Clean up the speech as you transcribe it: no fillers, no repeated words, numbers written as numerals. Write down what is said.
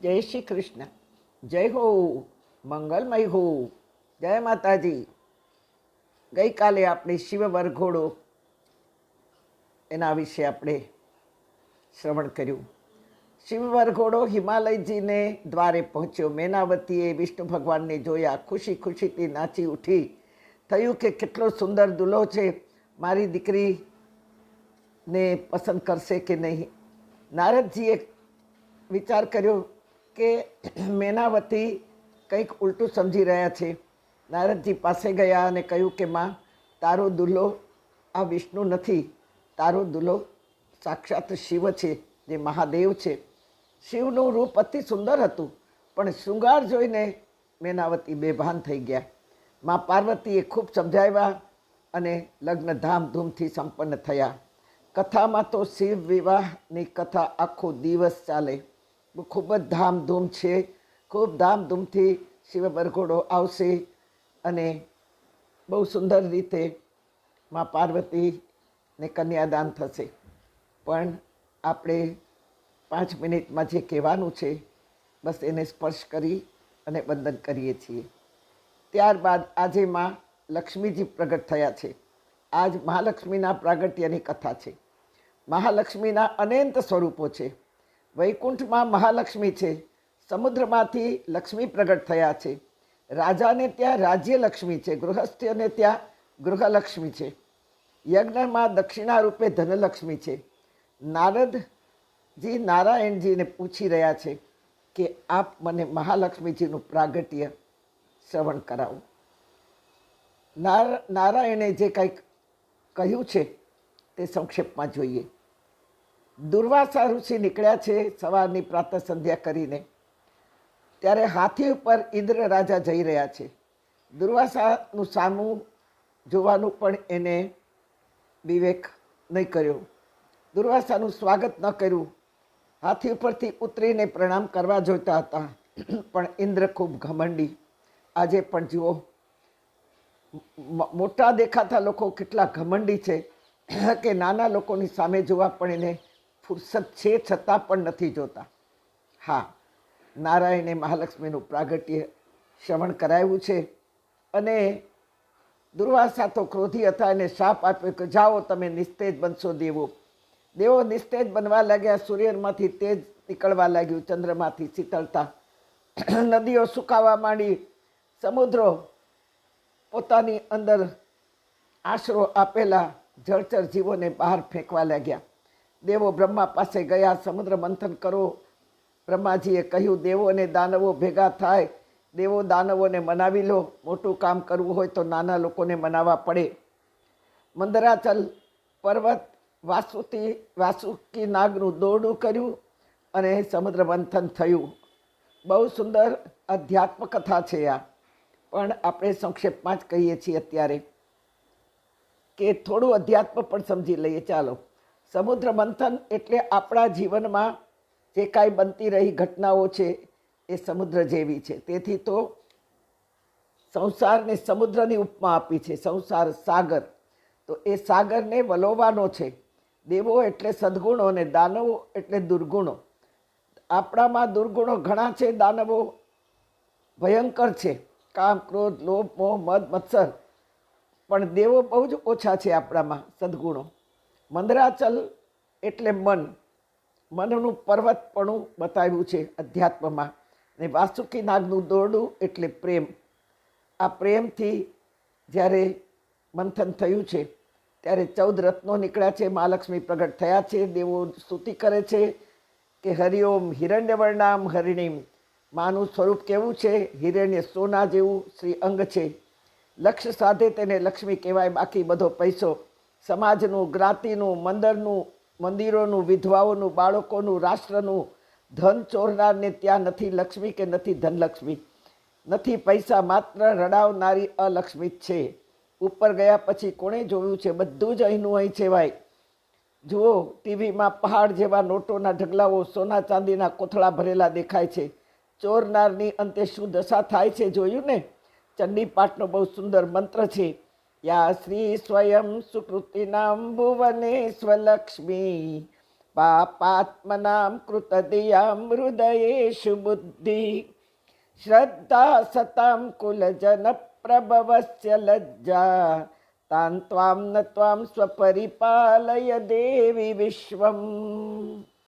જય શ્રી કૃષ્ણ. જય હો, મંગલમય હો. જય માતાજી. ગઈકાલે આપણે શિવ વરઘોડો એના વિશે આપણે શ્રવણ કર્યું. શિવ વરઘોડો હિમાલયજીને દ્વારે પહોંચ્યો. મેનાવતીએ વિષ્ણુ ભગવાનને જોયા, ખુશી ખુશીથી નાચી ઉઠી. થયું કે કેટલો સુંદર દુલ્હો છે, મારી દીકરીને પસંદ કરશે કે નહીં. નારદજીએ વિચાર કર્યો કે મેનાવતી કંઈક ઉલટું સમજી રહ્યા છે. નારદજી પાસે ગયા અને કહ્યું કે માં, તારો દુલ્હો આ વિષ્ણુ નથી, તારો દુલ્હો સાક્ષાત શિવ છે, જે મહાદેવ છે. શિવનું રૂપ અતિ સુંદર હતું, પણ શૃંગાર જોઈને મેનાવતી બેભાન થઈ ગયા. માં પાર્વતીએ ખૂબ સમજાવ્યા અને લગ્ન ધામધૂમથી સંપન્ન થયા. કથામાં તો શિવ વિવાહની કથા આખો દિવસ ચાલે. ખૂબ જ ધામધૂમ છે. ખૂબ ધામધૂમથી શિવ વરઘોડો આવશે અને બહુ સુંદર રીતે માં પાર્વતીને કન્યાદાન થશે. પણ આપણે 5 મિનિટમાં જે કહેવાનું છે બસ એને સ્પર્શ કરી અને વંદન કરીએ છીએ. ત્યારબાદ આજે માં લક્ષ્મીજી પ્રગટ થયા છે. આજ મહાલક્ષ્મીના પ્રાગટ્યની કથા છે. મહાલક્ષ્મીના અનંત સ્વરૂપો છે. વૈકુંઠમાં મહાલક્ષ્મી છે. સમુદ્રમાંથી લક્ષ્મી પ્રગટ થયા છે. રાજાને ત્યાં રાજ્યલક્ષ્મી છે, ગૃહસ્થ્યને ત્યાં ગૃહલક્ષ્મી છે. યજ્ઞમાં દક્ષિણા રૂપે ધનલક્ષ્મી છે. નારદજી નારાયણજીને પૂછી રહ્યા છે કે આપ મને મહાલક્ષ્મીજીનું પ્રાગટ્ય શ્રવણ કરાવો. નારાયણે જે કંઈક કહ્યું છે તે સંક્ષેપમાં જોઈએ. દુર્વાસા ઋષિ નીકળ્યા છે સવારની પ્રાતઃ સંધ્યા કરીને. ત્યારે હાથી ઉપર ઇન્દ્ર રાજા જઈ રહ્યા છે. દુર્વાસાનું સામું જોવાનું પણ એને વિવેક નહીં કર્યો. દુર્વાસાનું સ્વાગત ન કર્યું. હાથી ઉપરથી ઉતરીને પ્રણામ કરવા જોઈતા હતા, પણ ઇન્દ્ર ખૂબ ઘમંડી. આજે પણ જુઓ, મોટા દેખાતા લોકો કેટલા ઘમંડી છે કે નાના લોકોની સામે જોવા પણ એને ફુરસત છે, છતાં પણ નથી જોતા. હા, નારાયણે મહાલક્ષ્મીનું પ્રાગટ્ય શ્રવણ કરાવ્યું છે. અને દુર્વાસા તો ક્રોધી હતા, એને શાપ આપ્યો કે જાઓ તમે નિસ્તેજ બનશો દેવો. દેવો નિસ્તેજ બનવા લાગ્યા. સૂર્યમાંથી તેજ નીકળવા લાગ્યું, ચંદ્રમાંથી શીતળતા, નદીઓ સુકાવા માંડી, સમુદ્રો પોતાની અંદર આશરો આપેલા જળચર જીવોને બહાર ફેંકવા લાગ્યા. દેવો બ્રહ્મા પાસે ગયા, સમુદ્ર મંથન કરો. બ્રહ્માજીએ કહ્યું દેવો અને દાનવો ભેગા થાય, દેવો દાનવોને મનાવી લો. મોટું કામ કરવું હોય તો નાના લોકોને મનાવવા પડે. મંદરાચલ પર્વત વાસુકી નાગનું દોરડું કર્યું અને સમુદ્ર મંથન થયું. બહુ સુંદર અધ્યાત્મ કથા છે આ, પણ આપણે સંક્ષેપમાં જ કહીએ છીએ અત્યારે કે થોડું અધ્યાત્મ પણ સમજી લઈએ. ચાલો. સમુદ્ર મંથન એટલે આપણા જીવનમાં જે કાંઈ બનતી રહી ઘટનાઓ છે એ સમુદ્ર જેવી છે. તેથી તો સંસારને સમુદ્રની ઉપમા આપી છે. સંસાર સાગર, તો એ સાગરને વલોવાનો છે. દેવો એટલે સદ્ગુણો અને દાનવો એટલે દુર્ગુણો. આપણામાં દુર્ગુણો ઘણા છે, દાનવો ભયંકર છે, કામ, ક્રોધ, લોભ, મોહ, મદ, મત્સર. પણ દેવો બહુ જ ઓછા છે આપણામાં, સદ્ગુણો. મંદરાચલ એટલે મન, મનનું પર્વતપણું બતાવ્યું છે અધ્યાત્મમાં. ને વાસુકી નાગનું દોરડું એટલે પ્રેમ. આ પ્રેમથી જ્યારે મંથન થયું છે ત્યારે 14 રત્નો નીકળ્યા છે. મહાલક્ષ્મી પ્રગટ થયા છે. દેવો સ્તુતિ કરે છે કે હરિઓમ હિરણ્યવર્ણામ હરિણીમ. માનું સ્વરૂપ કેવું છે? હિરણ્ય સોના જેવું શ્રી અંગ છે. લક્ષ્ય સાધે તેને લક્ષ્મી કહેવાય. બાકી બધો પૈસો સમાજનું, જ્ઞાતિનું, મંદિરોનું, વિધવાઓનું, બાળકોનું, રાષ્ટ્રનું ધન ચોરનારને ત્યાં નથી લક્ષ્મી કે નથી ધનલક્ષ્મી. નથી પૈસા, માત્ર રડાવનારી અલક્ષ્મી જ છે. ઉપર ગયા પછી કોણે જોયું છે? બધું જ અહીંનું અહીં છે ભાઈ. જુઓ, ટીવીમાં પહાડ જેવા નોટોના ઢગલાઓ, સોના ચાંદીના કોથળા ભરેલા દેખાય છે. ચોરનારની અંતે શું દશા થાય છે જોયું ને? ચંડીપાઠનો બહુ સુંદર મંત્ર છે. યા શ્રી સ્વયં સુકૃતિનામ ભુવને સ્વલક્ષ્મી પાપાત્મનાં કૃતદિયાં હૃદયેષુ બુદ્ધિ શ્રદ્ધા સતાં કુલજન પ્રભવસ્ય લજ્જા તાન ત્વામ ન ત્વામ સ્વપરિપાલય દેવી વિશ્વમ.